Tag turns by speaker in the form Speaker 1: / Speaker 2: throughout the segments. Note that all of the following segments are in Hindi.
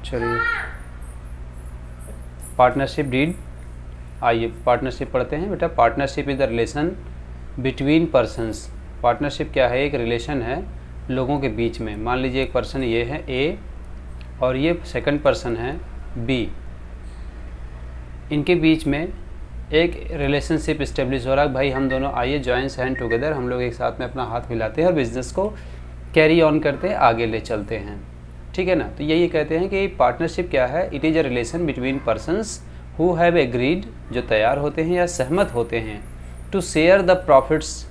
Speaker 1: चलिए पार्टनरशिप डीड, आइए पार्टनरशिप पढ़ते हैं बेटा। Partnership is the relation between persons. Partnership क्या है? एक रिलेशन है लोगों के बीच में। मान लीजिए एक पर्सन ये है ए और ये सेकंड पर्सन है बी, इनके बीच में एक रिलेशनशिप इस्टेब्लिश हो रहा है। भाई हम दोनों आइए जॉइंस हैंड टुगेदर, हम लोग एक साथ में अपना हाथ मिलाते हैं और बिज़नेस को कैरी ऑन करते हैं, आगे ले चलते हैं, ठीक है ना। तो यही कहते हैं कि पार्टनरशिप क्या है? It is a relation between persons who have agreed, जो तैयार होते हैं या सहमत होते हैं, to share the profits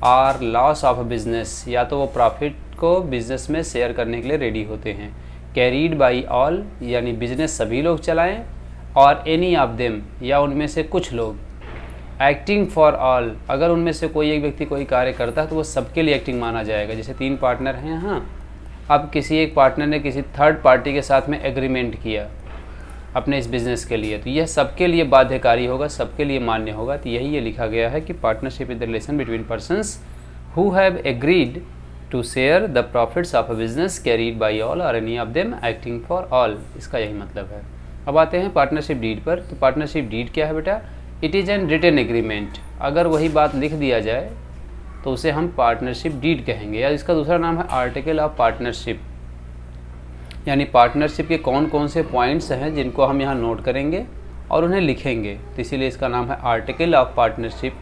Speaker 1: or loss of a business, या तो वो प्रॉफिट को बिज़नेस में शेयर करने के लिए रेडी होते हैं। कैरीड बाई ऑल, यानी बिज़नेस सभी लोग चलाएं, और एनी ऑफ देम, या उनमें से कुछ लोग। एक्टिंग फॉर ऑल, अगर उनमें से कोई एक व्यक्ति कोई कार्य करता है तो वो सबके लिए एक्टिंग माना जाएगा। जैसे 3 पार्टनर हैं यहाँ, अब किसी एक पार्टनर ने किसी थर्ड पार्टी के साथ में एग्रीमेंट किया अपने इस बिज़नेस के लिए, तो यह सबके लिए बाध्यकारी होगा, सबके लिए मान्य होगा। तो यही ये लिखा गया है कि partnership is the relation between persons who have agreed to share the profits of a business carried by all और any of them acting for all. इसका यही मतलब है। अब आते हैं पार्टनरशिप डीड पर। तो पार्टनरशिप डीड क्या है बेटा? It is an written agreement. अगर वही बात लिख दिया जाए तो उसे हम पार्टनरशिप डीड कहेंगे, या इसका दूसरा नाम है आर्टिकल ऑफ पार्टनरशिप। यानी पार्टनरशिप के कौन कौन से पॉइंट्स हैं जिनको हम यहाँ नोट करेंगे और उन्हें लिखेंगे, तो इसीलिए इसका नाम है आर्टिकल ऑफ पार्टनरशिप।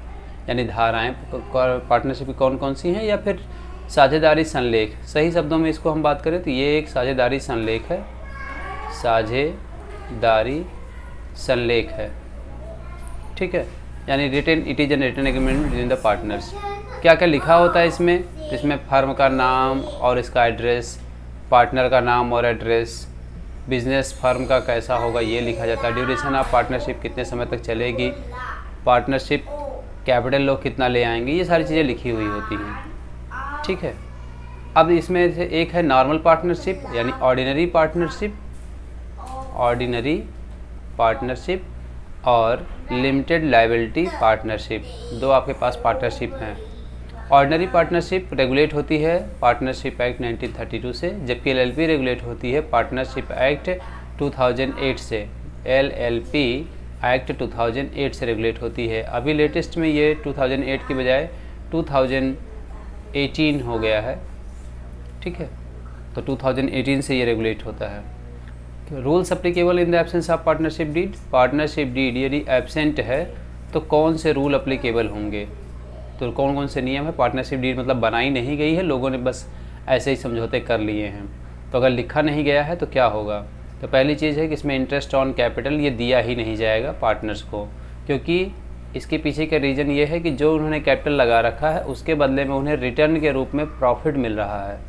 Speaker 1: यानी धाराएं पार्टनरशिप की कौन कौन सी हैं, या फिर साझेदारी संलेख। सही शब्दों में इसको हम बात करें तो ये एक साझेदारी संलेख है, साझेदारी संलेख है, ठीक है। यानी written, it is an written agreement between the partners. क्या क्या लिखा होता है इसमें? तो इसमें फर्म का नाम और इसका एड्रेस, पार्टनर का नाम और एड्रेस, बिजनेस फर्म का कैसा होगा ये लिखा जाता है, ड्यूरेशन ऑफ पार्टनरशिप कितने समय तक चलेगी, पार्टनरशिप कैपिटल लोग कितना ले आएंगे, ये सारी चीज़ें लिखी हुई होती हैं, ठीक है। अब इसमें से एक है नॉर्मल पार्टनरशिप, यानी ऑर्डिनरी पार्टनरशिप, ऑर्डिनरी पार्टनरशिप और लिमिटेड लायबिलिटी पार्टनरशिप। दो आपके पास पार्टनरशिप हैं। ऑर्डिनरी पार्टनरशिप रेगुलेट होती है पार्टनरशिप एक्ट 1932 से, जबकि एलएलपी रेगुलेट होती है पार्टनरशिप एक्ट 2008 से। एलएलपी एक्ट 2008 से रेगुलेट होती है। अभी लेटेस्ट में ये 2008 की बजाय 2018 हो गया है, ठीक है। तो 2018 से ये रेगुलेट होता है। Rules applicable in the absence of partnership deed. Partnership deed यदि एब्सेंट है तो कौन से रूल अप्लीकेबल होंगे? तो कौन कौन से नियम है? पार्टनरशिप डीड मतलब बनाई नहीं गई है, लोगों ने बस ऐसे ही समझौते कर लिए हैं। तो अगर लिखा नहीं गया है तो क्या होगा? तो पहली चीज़ है कि इसमें इंटरेस्ट ऑन कैपिटल ये दिया ही नहीं जाएगा पार्टनर्स को, क्योंकि इसके पीछे का रीज़न ये है कि जो उन्होंने कैपिटल लगा रखा है उसके बदले में उन्हें रिटर्न के रूप में प्रॉफिट मिल रहा है।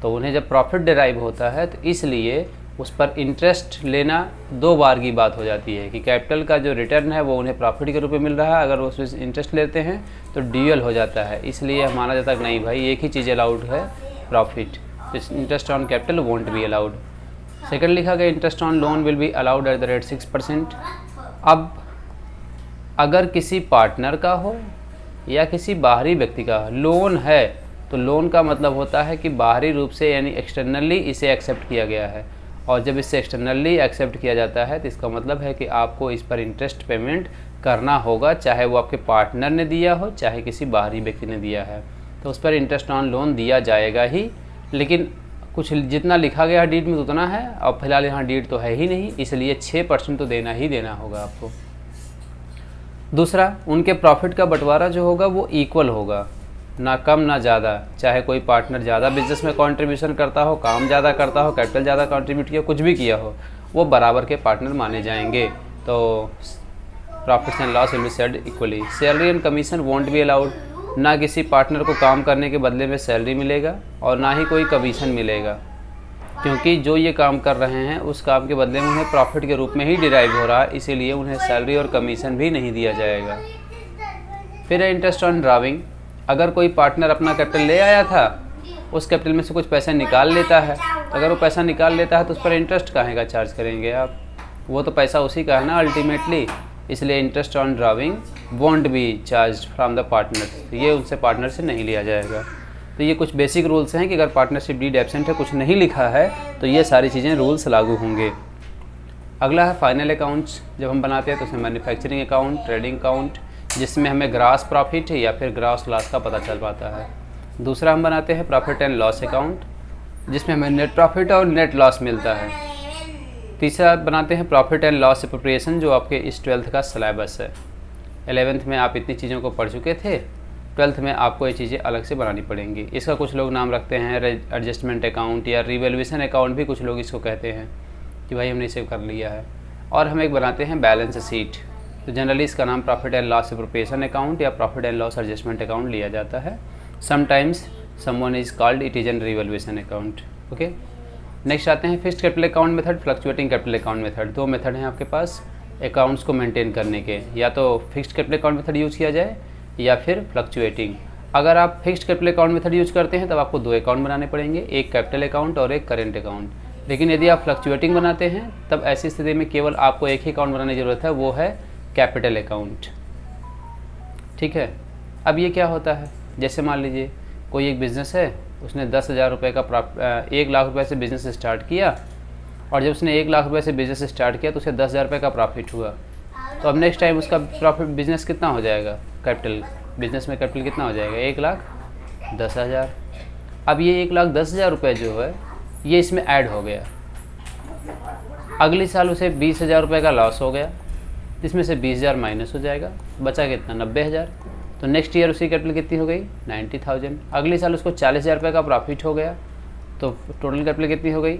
Speaker 1: तो उन्हें जब प्रॉफिट डिराइव होता है तो इसलिए उस पर इंटरेस्ट लेना 2 बार की बात हो जाती है कि कैपिटल का जो रिटर्न है वो उन्हें प्रॉफिट के रूप में मिल रहा है, अगर वो उस इंटरेस्ट लेते हैं तो ड्यूअल हो जाता है। इसलिए माना जाता है कि नहीं भाई एक ही चीज़ अलाउड है, profit. Interest on capital won't be allowed. Second लिखा गया interest on loan will be allowed at the rate 6%। अब अगर किसी पार्टनर का हो या किसी बाहरी व्यक्ति का लोन है तो लोन का मतलब होता है कि बाहरी रूप से यानी एक्सटर्नली इसे एक्सेप्ट किया गया है, और जब इससे एक्सटर्नली एक्सेप्ट किया जाता है तो इसका मतलब है कि आपको इस पर इंटरेस्ट पेमेंट करना होगा, चाहे वो आपके पार्टनर ने दिया हो चाहे किसी बाहरी व्यक्ति ने दिया है, तो उस पर इंटरेस्ट ऑन लोन दिया जाएगा ही। लेकिन कुछ जितना लिखा गया डीड में उतना है, और फिलहाल यहाँ डीड तो है ही नहीं, इसलिए 6% तो देना ही देना होगा आपको। दूसरा, उनके प्रॉफिट का बंटवारा जो होगा वो इक्वल होगा, ना कम ना ज़्यादा। चाहे कोई पार्टनर ज़्यादा बिजनेस में कंट्रीब्यूशन करता हो, काम ज़्यादा करता हो, कैपिटल ज़्यादा कंट्रीब्यूट किया, कुछ भी किया हो, वो बराबर के पार्टनर माने जाएंगे। तो profits and loss will be shared equally. Salary and commission won't be allowed. ना किसी पार्टनर को काम करने के बदले में सैलरी मिलेगा और ना ही कोई कमीशन मिलेगा, क्योंकि जो ये काम कर रहे हैं उस काम के बदले में उन्हें प्रॉफिट के रूप में ही डिराइव हो रहा है, इसीलिए उन्हें सैलरी और कमीशन भी नहीं दिया जाएगा। फिर है इंटरेस्ट ऑन ड्राविंग। अगर कोई पार्टनर अपना कैपिटल ले आया था, उस कैपिटल में से कुछ पैसा निकाल लेता है, अगर वो पैसा निकाल लेता है तो उस पर इंटरेस्ट काहे का चार्ज करेंगे आप? वो तो पैसा उसी का है ना अल्टीमेटली, इसलिए interest on drawing won't be charge from the partner. तो ये उनसे पार्टनर से नहीं लिया जाएगा। तो ये कुछ बेसिक रूल्स हैं कि अगर पार्टनरशिप डीड एब्सेंट है, कुछ नहीं लिखा है, तो ये सारी चीज़ें रूल्स लागू होंगे। अगला है फाइनल अकाउंट्स। जब हम बनाते हैं तो उसमें मैन्युफैक्चरिंग अकाउंट, ट्रेडिंग अकाउंट, जिसमें हमें ग्रॉस प्रॉफिट या फिर ग्रॉस लॉस का पता चल पाता है। दूसरा हम बनाते हैं प्रॉफिट एंड लॉस अकाउंट, जिसमें हमें नेट प्रॉफिट और नेट लॉस मिलता है। तीसरा बनाते हैं प्रॉफिट एंड लॉस एप्रोप्रिएशन, जो आपके इस 12th का सिलेबस है। 11th में आप इतनी चीज़ों को पढ़ चुके थे, 12th में आपको ये चीज़ें अलग से बनानी पड़ेंगी। इसका कुछ लोग नाम रखते हैं एडजस्टमेंट अकाउंट या रिवैल्यूएशन अकाउंट भी कुछ लोग इसको कहते हैं कि भाई हमने इसे कर लिया है। और हम एक बनाते हैं बैलेंस शीट, तो जनरली इसका नाम profit and loss appropriation account या profit and loss adjustment account लिया जाता है। Sometimes someone is called it is an revaluation account. Okay, next आते हैं fixed capital account method, fluctuating capital account method. दो मेथड हैं आपके पास अकाउंट्स को मेंटेन करने के, या तो fixed capital account method use किया जाए या फिर फ्लक्चुएटिंग। अगर आप fixed capital account method use करते हैं तब आपको दो अकाउंट बनाने पड़ेंगे, एक कैपिटल अकाउंट और एक करेंट अकाउंट। लेकिन यदि आप फ्लक्चुएटिंग बनाते हैं तब ऐसी स्थिति में केवल आपको एक ही अकाउंट बनाने की ज़रूरत है, वो है कैपिटल अकाउंट। ठीक है, अब ये क्या होता है, जैसे मान लीजिए कोई एक बिज़नेस है, उसने 10,000 रुपये का 1 लाख रुपये से बिज़नेस स्टार्ट किया, और जब उसने 1 लाख रुपये से बिज़नेस स्टार्ट किया तो उसे 10,000 रुपये का प्रॉफिट हुआ। तो अब नेक्स्ट टाइम उसका प्रॉफिट बिज़नेस कितना हो जाएगा, कैपिटल बिज़नेस में कैपिटल कितना हो जाएगा, 1,10,000। अब ये 1,10,000 रुपये जो है ये इसमें ऐड हो गया। अगले साल उसे 20,000 रुपये का लॉस हो गया, जिसमें से 20,000 माइनस हो जाएगा, बचा कितना, 90,000। तो नेक्स्ट ईयर उसकी कैपिटल कितनी हो गई, 90,000। अगले साल उसको 40,000 रुपये का प्रॉफिट हो गया, तो टोटल कैपिटल कितनी हो गई,